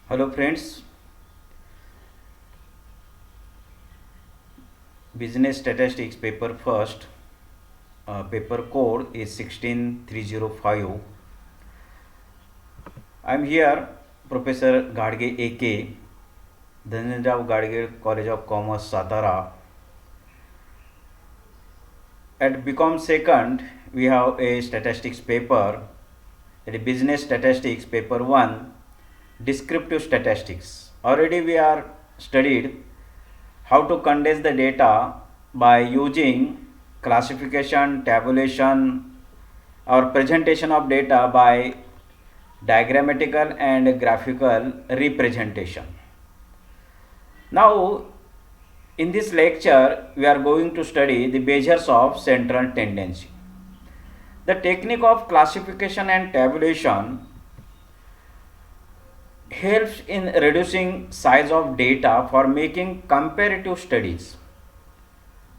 Hello friends, business statistics paper first, paper code is 16305. I am here, Professor Gadge AK, Dhananjay Gadge College of Commerce, Satara. At BCom second, we have a statistics paper, that is business statistics paper 1, descriptive statistics. Already we are studied how to condense the data by using classification, tabulation, or presentation of data by diagrammatical and graphical representation. Now, in this lecture, we are going to study the measures of central tendency. The technique of classification and tabulation helps in reducing size of data for making comparative studies.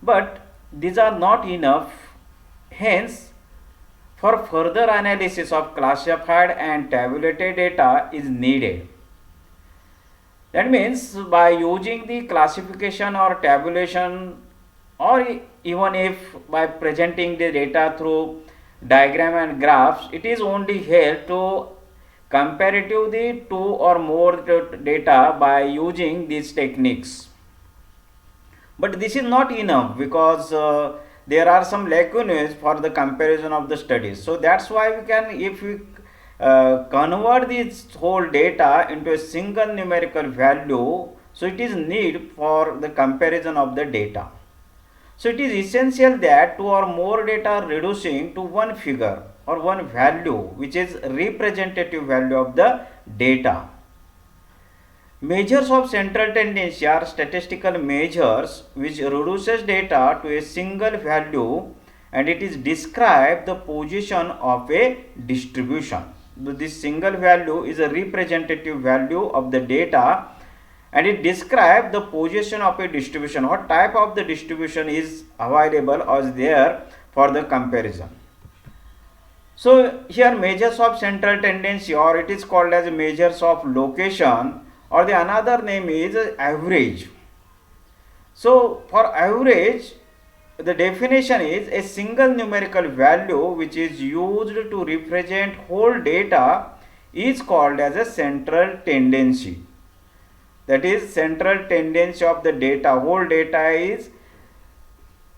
But these are not enough. Hence, for further analysis of classified and tabulated data is needed. That means by using the classification or tabulation, or even if by presenting the data through diagram and graphs, it is only help to comparative the two or more data by using these techniques. But this is not enough because there are some lacunae for the comparison of the studies. So that's why we can, if we convert this whole data into a single numerical value, so it is need for the comparison of the data. So it is essential that two or more data are reducing to one figure or one value which is representative value of the data. Measures of central tendency are statistical measures which reduces data to a single value, and it is describe the position of a distribution. This single value is a representative value of the data, and it describes the position of a distribution, what type of the distribution is available or is there for the comparison. So here measures of central tendency, or it is called as measures of location, or the another name is average. So for average, the definition is a single numerical value which is used to represent whole data is called as a central tendency. That is, central tendency of the data, whole data is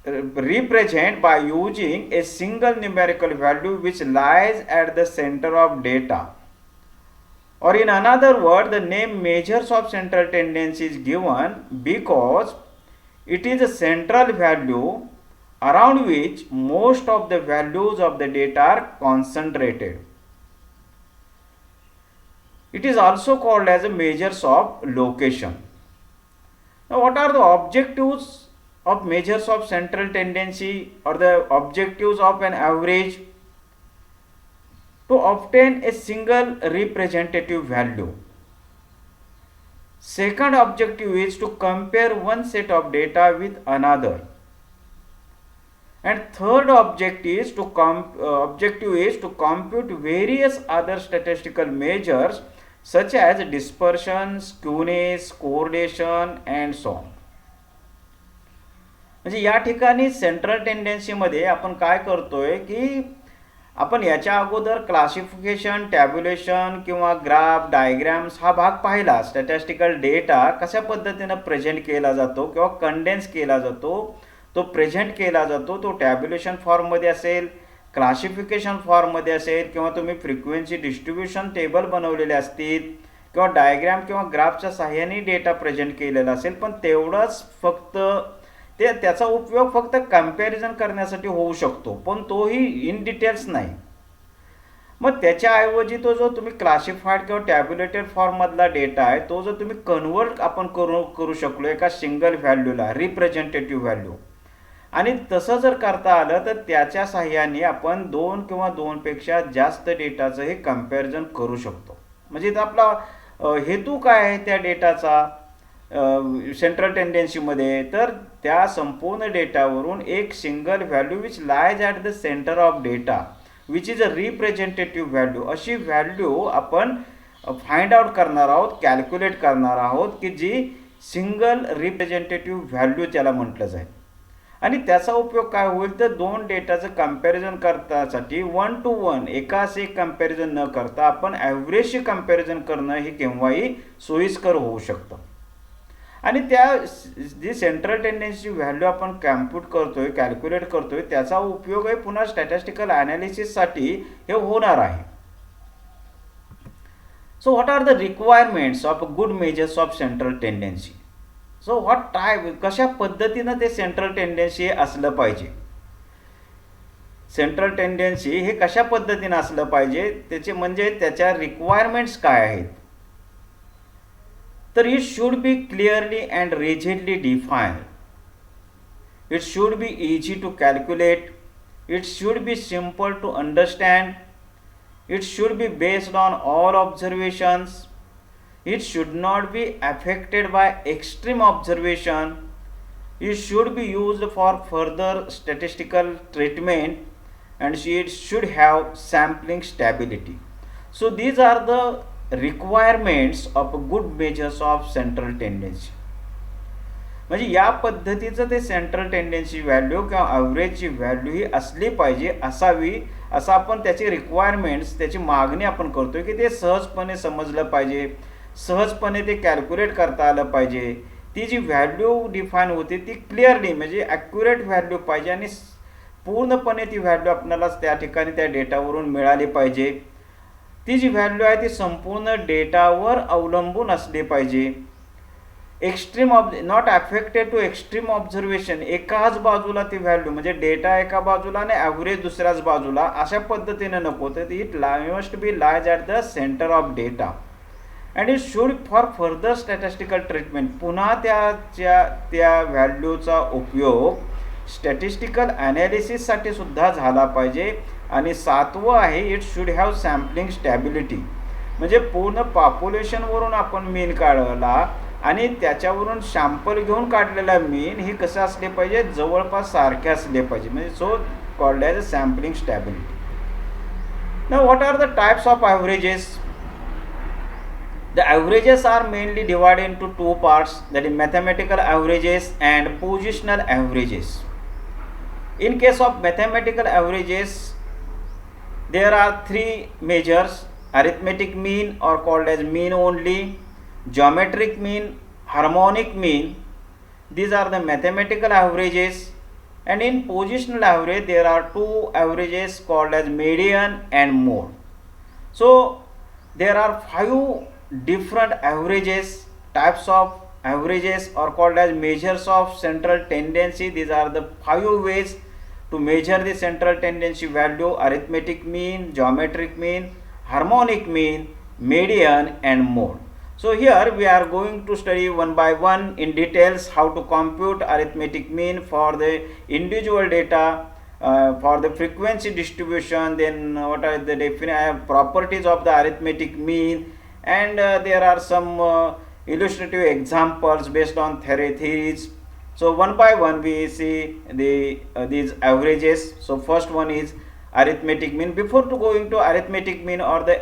represent by using a single numerical value which lies at the center of data. Or in another word, the name measures of central tendency is given because it is a central value around which most of the values of the data are concentrated. It is also called as a measures of location. Now, what are the objectives of measures of central tendency or the objectives of an average? To obtain a single representative value. Second objective is to compare one set of data with another. And third objective is to compute various other statistical measures such as dispersion, skewness, correlation and so on. म्हणजे या ठिकाणी central टेंडन्सीमध्ये आपण काय करतोय की आपण याच्या अगोदर क्लासिफिकेशन, टॅब्युलेशन किंवा ग्राफ, डायग्राम्स हा भाग पाहिला. स्टॅटिस्टिकल डेटा कशा पद्धतीनं प्रेझेंट केला जातो किंवा कंडेन्स केला जातो, तो प्रेझेंट केला जातो. तो टॅब्युलेशन फॉर्ममध्ये असेल, क्लासिफिकेशन फॉर्ममध्ये असेल, किंवा तुम्ही फ्रिक्वेन्सी डिस्ट्रीब्युशन टेबल बनवलेले असतील किंवा डायग्राम किंवा ग्राफच्या सहाय्याने डेटा प्रेझेंट केलेला असेल. पण तेवढंच फक्त त्याचा उपयोग फक्त कंपॅरिझन करण्यासाठी होऊ शकतो, पण तोही इन डिटेल्स नाही. मग त्याच्याऐवजी तो जो तुम्ही क्लासिफाईड किंवा टॅब्युलेटेड फॉर्ममधला डेटा आहे, तो जो तुम्ही कन्वर्ट आपण करू शकलो एका सिंगल व्हॅल्यूला, रिप्रेझेंटेटिव्ह व्हॅल्यू, आणि तसं जर करता आलं तर त्याच्या सहाय्याने आपण दोन किंवा दोनपेक्षा जास्त डेटाचं हे कंपॅरिझन करू शकतो. म्हणजे आपला हेतू काय आहे त्या डेटाचा सेंट्रल टेंडन्सीमध्ये, तर त्या संपूर्ण डेटावरून एक single value which lies at the centre of data which is a representative value, अशी व्हॅल्यू आपण फाइंड आउट करणार आहोत, कॅल्क्युलेट करणार आहोत, की जी सिंगल रिप्रेझेंटेटिव्ह व्हॅल्यू त्याला म्हटलं जाईल. आणि त्याचा उपयोग काय होईल तर दोन डेटाचं कम्पॅरिझन करण्यासाठी 1 to 1 एकाच एक कम्पॅरिझन न करता आपण ॲव्हरेजशी कम्पॅरिझन करणं हे केव्हाही सोयीस्कर होऊ शकतं. आणि त्या जी सेंट्रल टेंडन्सी व्हॅल्यू आपण कॅम्प्यूट करतोय, कॅल्क्युलेट करतोय, त्याचा उपयोग आहे पुन्हा स्टॅटिस्टिकल ॲनालिसिससाठी हे होणार आहे. So what are the requirements of good measures of central tendency? So what type, कशा पद्धतीनं ते सेंट्रल टेंडन्सी असलं पाहिजे, सेंट्रल टेंडन्सी हे कशा पद्धतीनं असलं पाहिजे, त्याचे म्हणजे त्याच्या रिक्वायरमेंट्स काय आहेत. तर it should be clearly and rigidly defined, it should be easy to calculate, it should be simple to understand, it should be based on all observations, it should not be affected by extreme observation, it should be used for further statistical treatment, and it should have sampling stability. So these are the requirements of good measures of central tendency. म्हणजे या पद्धतीचं ते central tendency value किंवा ॲव्हरेजची value ही असली पाहिजे, असावी, असं आपण त्याची रिक्वायरमेंट्स, त्याची मागणी आपण करतोय की ते सहजपणे समजलं पाहिजे, सहजपणे ते कॅल्क्युलेट करता आलं पाहिजे. ती जी व्हॅल्यू डिफाईन होते ती क्लिअरली म्हणजे ॲक्युरेट व्हॅल्यू पाहिजे आणि पूर्णपणे ती व्हॅल्यू आपल्याला त्या ठिकाणी त्या डेटावरून मिळाली पाहिजे. ती जी व्हॅल्यू आहे ती संपूर्ण डेटावर अवलंबून असली पाहिजे. Extreme not affected to extreme observation, एकाच बाजूला ती व्हॅल्यू म्हणजे डेटा एका बाजूला आणि ॲव्हरेज दुसऱ्याच बाजूला, अशा पद्धतीने नको. तर it must be lies at the centre of data and it should for further statistical treatment. पुन्हा त्या व्हॅल्यूचा उपयोग स्टॅटिस्टिकल ॲनालिसिससाठी सुद्धा झाला पाहिजे. आणि 7वं आहे it should have sampling stability, म्हणजे पूर्ण पॉप्युलेशनवरून आपण मीन काढला आणि त्याच्यावरून सॅम्पल घेऊन काढलेला मीन ही कसं असले पाहिजे, जवळपास सारखे असले पाहिजे, म्हणजे so called as a sampling stability. Now what are the types of averages? The averages are mainly divided into two parts, that is mathematical averages and positional averages. In case of mathematical averages, there are three measures: arithmetic mean or called as mean only, geometric mean, harmonic mean. These are the mathematical averages. And in positional average there are two averages called as median and mode. So there are 5 different averages, types of averages are called as measures of central tendency. These are the 5 ways to measure the central tendency value: arithmetic mean, geometric mean, harmonic mean, median and mode. So here we are going to study one by one in details how to compute arithmetic mean for the individual data, for the frequency distribution, then what are the properties of the arithmetic mean, and there are some illustrative examples based on theories. So one by one we see these averages. So first one is arithmetic mean. Before to going to arithmetic mean or the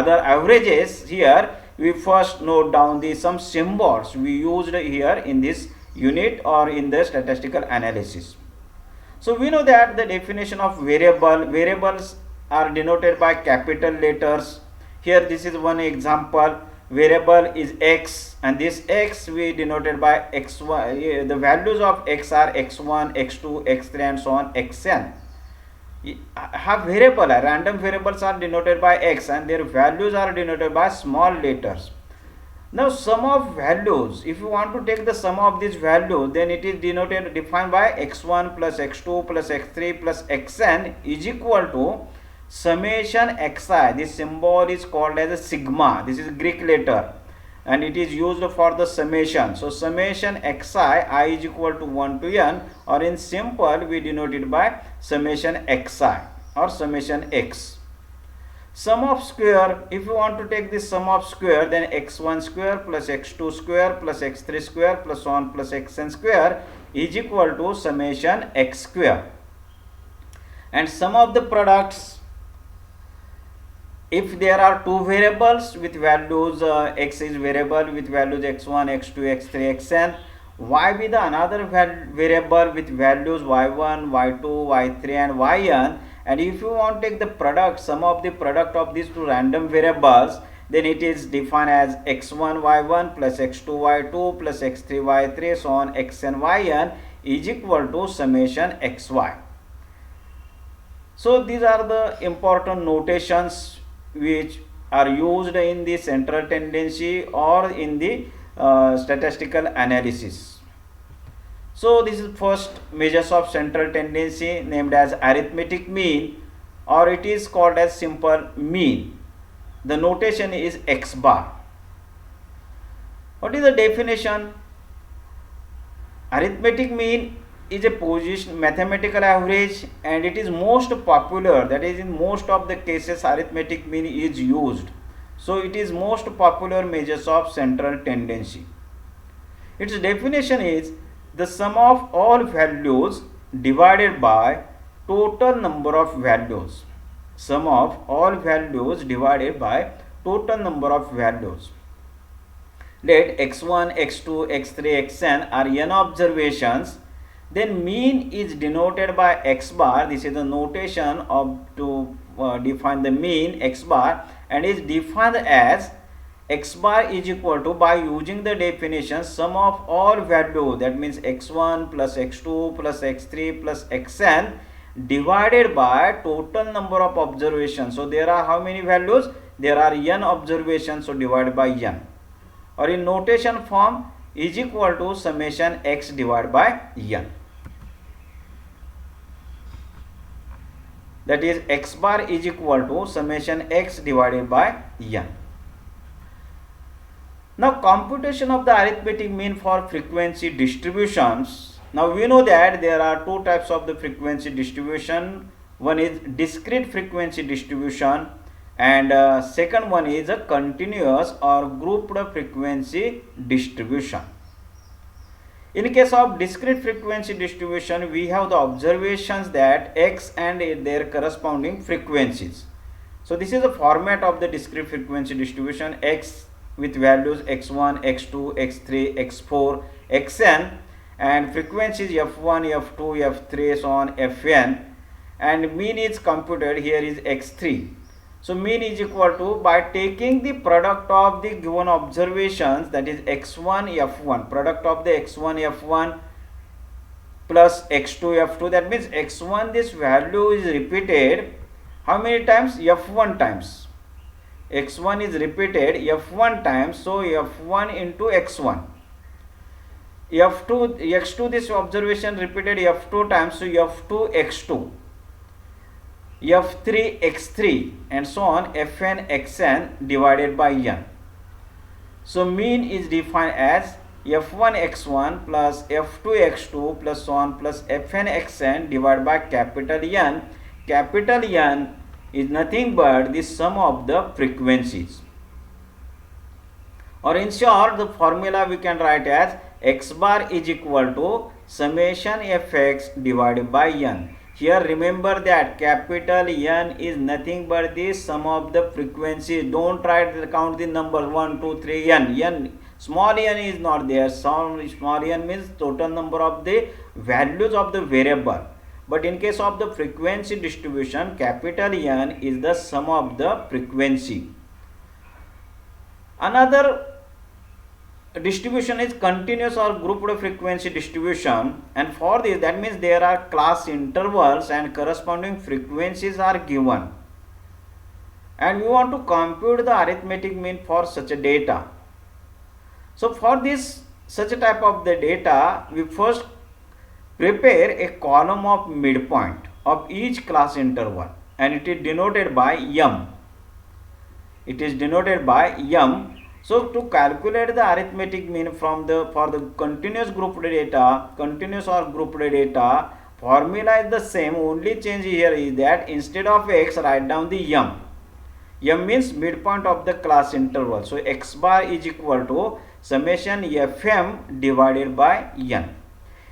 other averages, here we first note down some symbols we used here in this unit or in the statistical analysis. So we know that the definition of variables are denoted by capital letters. Here this is one example. Variable is x, and this x we denoted by x1. The values of x are x1, x2, x3 and so on xn. Have variable, random variables are denoted by x and their values are denoted by small letters. Now sum of values, if you want to take the sum of these values, then it is defined by x1 plus x2 plus x3 plus xn is equal to summation xi. This symbol is called as a sigma. This is Greek letter and it is used for the summation. So summation xi, I is equal to 1 to n, or in simple we denote it by summation xi or summation x. Sum of square, if you want to take this sum of square, then x1 square plus x2 square plus x3 square plus so on plus xn square is equal to summation x square. And sum of the products, if there are two variables with values, x is variable with values x1, x2, x3, xn, y with another variable with values y1, y2, y3 and yn, and if you want to take the product, sum of the product of these two random variables, then it is defined as x1 y1 plus x2 y2 plus x3 y3 so on xn yn is equal to summation xy. So these are the important notations which are used in the central tendency or in the statistical analysis. So this is first measures of central tendency named as arithmetic mean, or it is called as simple mean. The notation is x bar. What is the definition? Arithmetic mean is a position mathematical average, and it is most popular, that is in most of the cases arithmetic mean is used. So it is most popular measures of central tendency. Its definition is the sum of all values divided by total number of values. Sum of all values divided by total number of values. Let x1, x2, x3, xn are n observations. Then mean is denoted by x bar. This is the notation of to define the mean x bar, and is defined as x bar is equal to, by using the definition, sum of all value, that means x1 plus x2 plus x3 plus xn divided by total number of observations. So there are how many values? There are n observations, so divided by n, or in notation form is equal to summation x divided by n. That is x bar is equal to summation x divided by n. Now computation of the arithmetic mean for frequency distributions. Now we know that there are two types of the frequency distribution. One is discrete frequency distribution, and second one is a continuous or grouped frequency distribution. In case of discrete frequency distribution, we have the observations that x and their corresponding frequencies. So this is the format of the discrete frequency distribution: x with values x1, x2, x3, x4, xn, and frequencies f1, f2, f3, so on fn, and mean is computed. Here is x3. So mean is equal to, by taking the product of the given observations, that is x1 f1, product of the x1 f1 plus x2 f2, that means x1, this value is repeated how many times? F1 times. X1 is repeated f1 times, so f1 into x1. F2, x2, this observation repeated f2 times, so f2 x2. f3 x3 and so on fn xn divided by n. So mean is defined as f1 x1 plus f2 x2 plus so on plus fn xn divided by capital N. Capital N is nothing but the sum of the frequencies, or in short the formula we can write as x bar is equal to summation fx divided by n. Here remember that capital N is nothing but the sum of the frequencies. Don't try to count the numbers 1, 2, 3, n. Small n is not there. Small n means total number of the values of the variable. But in case of the frequency distribution, capital N is the sum of the frequency. Another distribution is continuous or grouped frequency distribution, and for this, that means there are class intervals and corresponding frequencies are given, and we want to compute the arithmetic mean for such a data. So for this such a type of the data, we first prepare a column of midpoint of each class interval, and it is denoted by m. It is denoted by m. So to calculate the arithmetic mean for the continuous grouped data, continuous or grouped data, formula is the same. Only change here is that instead of x, write down the m. M means midpoint of the class interval. So x bar is equal to summation fm divided by n.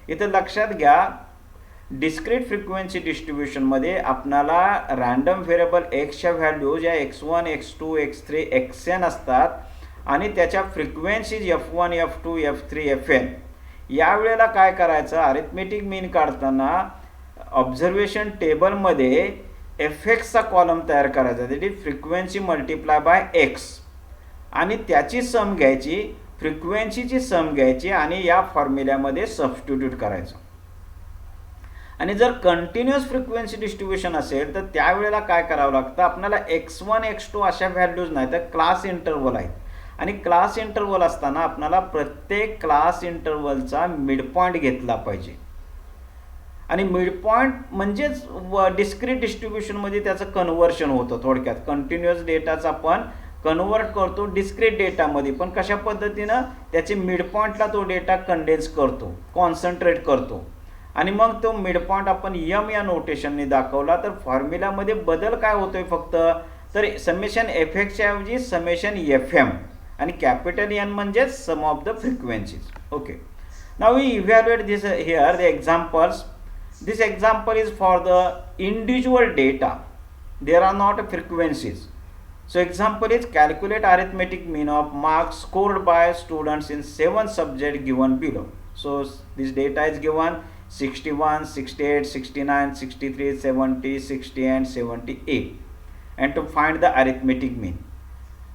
इथे लक्षात घ्या, discrete frequency डिस्ट्रीब्युशनमध्ये आपणाला random variable एक्सच्या values या x1 x2 x3 xn असतात आणि त्याच्या frequencies f1 f2 f3 fn. यावेळेला काय करायचं, अरिथमेटिक मीन काढताना ऑब्झर्वेशन टेबलमध्ये fxचा कॉलम तयार करायचा, त्याची फ्रिक्वेन्सी मल्टिप्लाय बाय x आणि त्याची सम घ्यायची, फ्रिक्वेन्सीची सम घ्यायची आणि या फॉर्म्युल्यामध्ये सबस्टिट्यूट करायचं. आणि जर कंटिन्युअस फ्रिक्वेन्सी डिस्ट्रीब्युशन असेल तर त्यावेळेला काय करावं लागतं, आपल्याला x1 x2 अशा व्हॅल्यूज नाही तर क्लास इंटरवल आहेत आणि क्लास इंटरवल असताना आपल्याला प्रत्येक क्लास इंटरवलचा मिड पॉईंट घेतला पाहिजे. आणि मिड पॉईंट म्हणजेच डिस्क्रीट डिस्ट्रीब्युशनमध्ये त्याचं कन्व्हर्शन होतं. थोडक्यात कंटिन्युअस डेटाचा आपण कन्वर्ट करतो डिस्क्रीट डेटामध्ये, पण कशा पद्धतीनं त्याचे मिड पॉईंटला तो डेटा कंडेन्स करतो, कॉन्सन्ट्रेट करतो आणि मग तो मिड पॉईंट आपण यम या नोटेशनने दाखवला तर फॉर्म्युलामध्ये बदल काय होतोय फक्त, तर समेशन एफ एक्सच्या ऐवजी समेशन एफ एम आणि कॅपिटल एन म्हणजेच sum of the frequencies. Okay, now we evaluate this here the examples. This example is for the individual data. There are not frequencies. So example is calculate arithmetic mean of marks scored by students in 7 subjects given below. So this data is given 61, 68, 69, 63, 70, 60 and 78. And to find the arithmetic mean.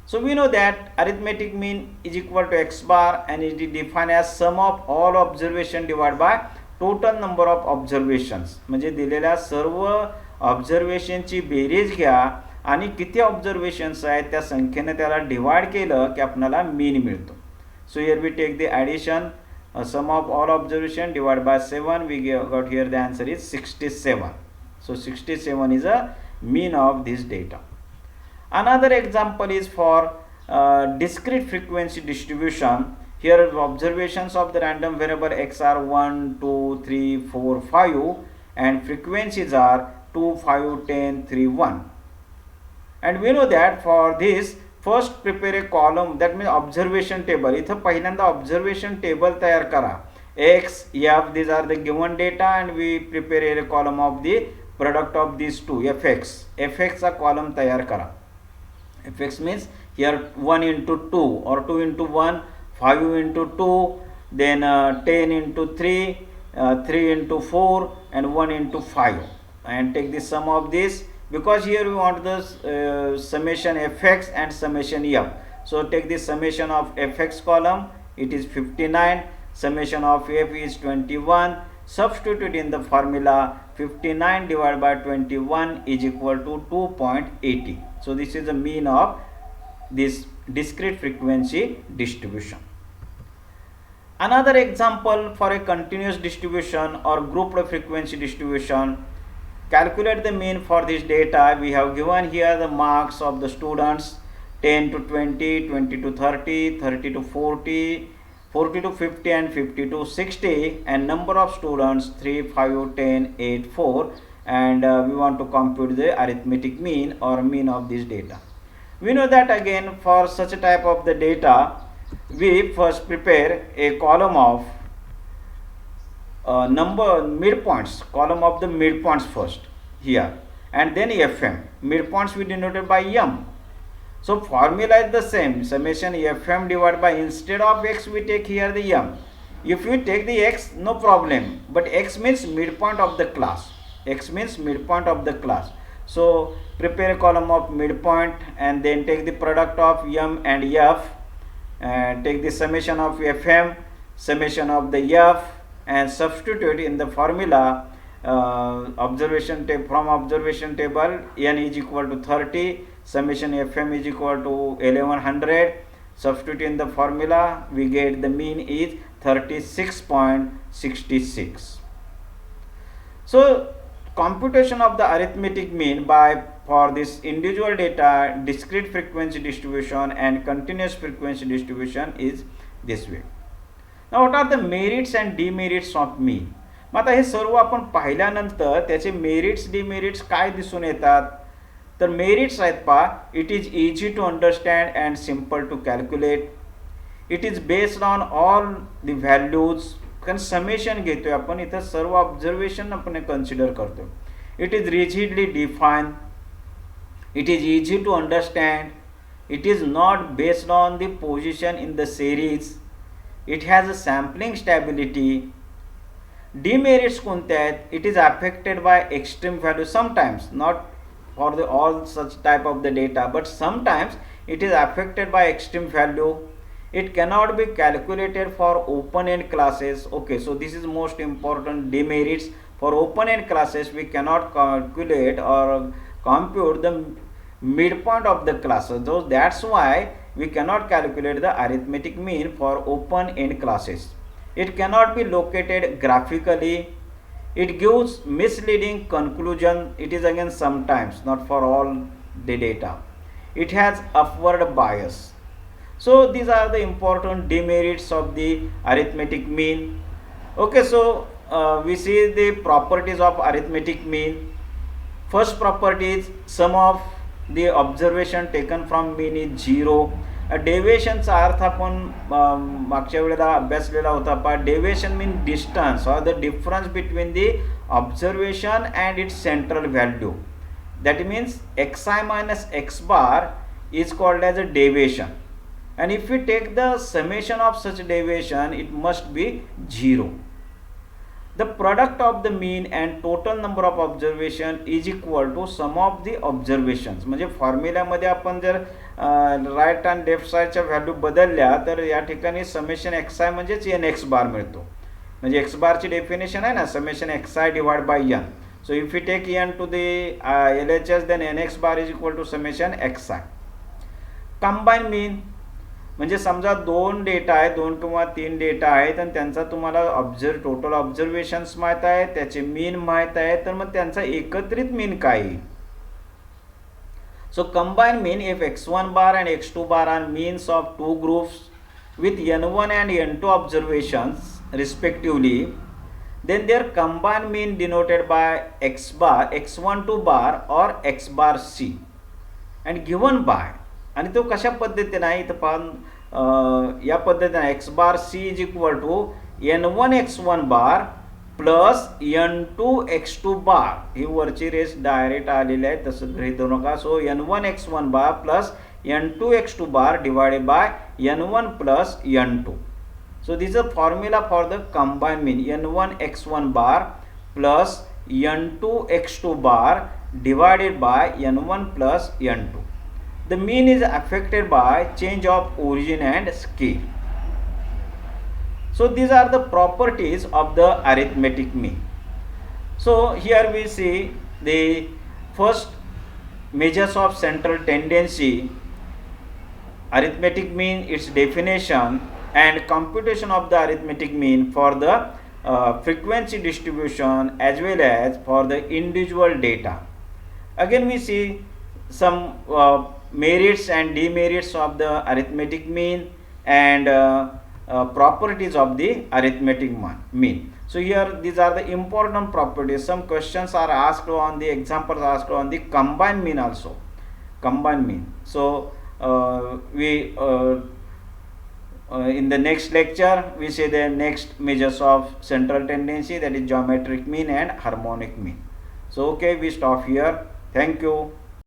So we know that arithmetic mean is equal to x bar and it is defined as sum of all observation divided by total number of observations. म्हणजे दिलेल्या सर्व ऑब्झर्वेशनची berries घ्या आणि किती observations आहेत त्या संख्येने त्याला divide केलं की आपल्याला मीन मिळतो. So here we take the addition sum of all observation divide by 7. We got here the answer is 67. So 67 is a mean of this data. Another example is for discrete frequency distribution. Here observations of the random variable x are 1, 2, 3, 4, 5 and frequencies are 2, 5, 10, 3, 1. And we know that for this first prepare a column, that means observation table. इथं पहिल्यांदा observation table तयार करा. x, f, these are the given data and we prepare a column of the product of these two, fx. fx चा column तयार करा. fx means here 1 into 2 or 2 into 1, 5 into 2, then 10 into 3, 3 into 4 and 1 into 5 and take the sum of this because here we want the summation fx and summation f. So take the summation of fx column, it is 59, summation of f is 21. Substitute in the formula 59 divided by 21 is equal to 2.80. So this is the mean of this discrete frequency distribution. Another example for a continuous distribution or grouped frequency distribution. Calculate the mean for this data. We have given here the marks of the students 10 to 20, 20 to 30, 30 to 40, 40 to 50 and 50 to 60 and number of students 3, 5, 10, 8, 4 and we want to compute the arithmetic mean or mean of this data. We know that again for such a type of the data we first prepare a column of number midpoints, column of the midpoints first here and then fm. Midpoints we denoted by m. So formula is the same, summation fm divided by, instead of x we take here the m. If we take the x, no problem, but x means midpoint of the class. X means midpoint of the class. So prepare a column of midpoint and then take the product of m and f and take the summation of fm, summation of the f and substitute in the formula observation from observation table n is equal to 30, summation fm is equal to 1100. Substitute in the formula, we get the mean is 36.66. So computation of the arithmetic mean by for this individual data, discrete frequency distribution and continuous frequency distribution is this way. Now what are the merits and demerits of mean? मग आता हे सर्व आपण पाहिल्यानंतर त्याचे merits demerits काय दिसून येतात, तर merits आहेत पहा, it is easy to understand and simple to calculate, it is based on all the values, कारण समेशन घेतोय आपण, इथं सर्व ऑब्झर्वेशन आपण कन्सिडर करतोय. It is rigidly define, it is easy to understand, it is not based on the position in the series, it has a sampling stability. Demerits कोणते आहेत? It is affected by extreme value sometimes, not for the all such type of the data, but sometimes it is affected by extreme value. It cannot be calculated for open end classes. Okay, so this is most important demerits. For open end classes we cannot calculate or compute the midpoint of the classes, so that's why we cannot calculate the arithmetic mean for open end classes. It cannot be located graphically, it gives misleading conclusion. It is again sometimes, not for all the data. It has upward bias. So these are the important demerits of the arithmetic mean. Okay, so we see the properties of arithmetic mean. First property is sum of the observation taken from mean is 0. डेविएशनचा अर्थ आपण मागच्या वेळेला अभ्यासलेला होता. पण deviation mean distance और the difference between the observation and it's central value. That means xi minus x bar is called as a deviation, and if we take the summation of such deviation it must be 0. The product of the mean and total number of observation is equal to sum of the observations. म्हणजे फॉर्म्युल्यामध्ये आपण जर right and left साईडच्या value बदलल्या तर या ठिकाणी summation x आय म्हणजेच N x बार मिळतो. म्हणजे एक्स बारची डेफिनेशन आहे ना, summation x i divide by n. So if you take n to the L H S then n x bar is equal to summation x i. Combine mean म्हणजे समजा 2 data आहे, 2 किंवा 3 data आहेत आणि त्यांचा तुम्हाला टोटल ऑब्झर्वेशन्स माहीत आहे, त्याचे मीन माहीत आहे, तर मग त्यांचा एकत्रित मीन काय येईल? So combine mean if x1 bar and x2 bar are means of 2 groups with n1 and n2 observations respectively, then their combined mean denoted by x bar x12 bar or x bar c and given by. आणि तो कशा पद्धतीने आहे इथं पण या पद्धतीने x bar c is equal to n1 x1 bar plus n2 x2 bar. ही वरची रेस डायरेक्ट आलेली आहे, तसं गृहीत धरू नका. So n1 x1 bar plus n2 x2 bar divided by n1 plus n2. So this is formula for the combined mean n1 x1 bar plus n2 x2 bar divided by n1 plus n2. The mean is affected by change of origin and scale. So these are the properties of the arithmetic mean. So here we see the first measures of central tendency, arithmetic mean, its definition and computation of the arithmetic mean for the frequency distribution as well as for the individual data. Again we see some merits and demerits of the arithmetic mean and properties of the arithmetic mean. So here these are the important properties. Some questions are asked on the examples asked on the combined mean also. Combined mean. So we in the next lecture we see the next measures of central tendency, that is geometric mean and harmonic mean. So okay, we stop here. Thank you.